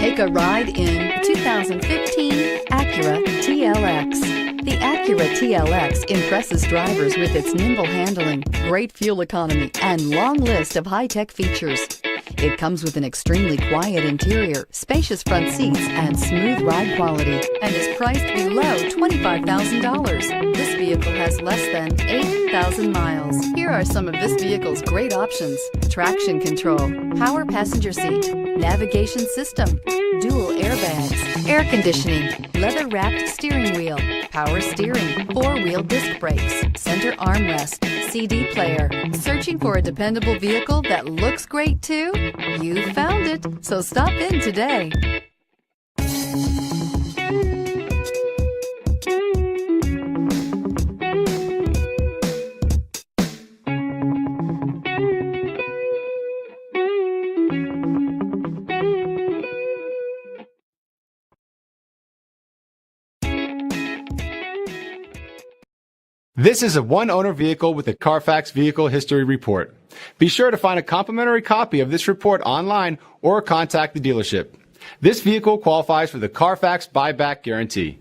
Take a ride in 2015 Acura TLX. The Acura TLX impresses drivers with its nimble handling, great fuel economy, and long list of high-tech features. It comes with an extremely quiet interior, spacious front seats, and smooth ride quality, and is priced below $25,000. This vehicle has less than 8,000 miles. Here are some of this vehicle's great options: traction control, power passenger seat, navigation system, dual airbags, air conditioning, leather-wrapped steering wheel, power steering, four-wheel disc brakes, center armrest, CD player. Searching for a dependable vehicle that looks great too? You found it, so stop in today. This is a one-owner vehicle with a Carfax Vehicle History Report. Be sure to find a complimentary copy of this report online or contact the dealership. This vehicle qualifies for the Carfax Buyback Guarantee.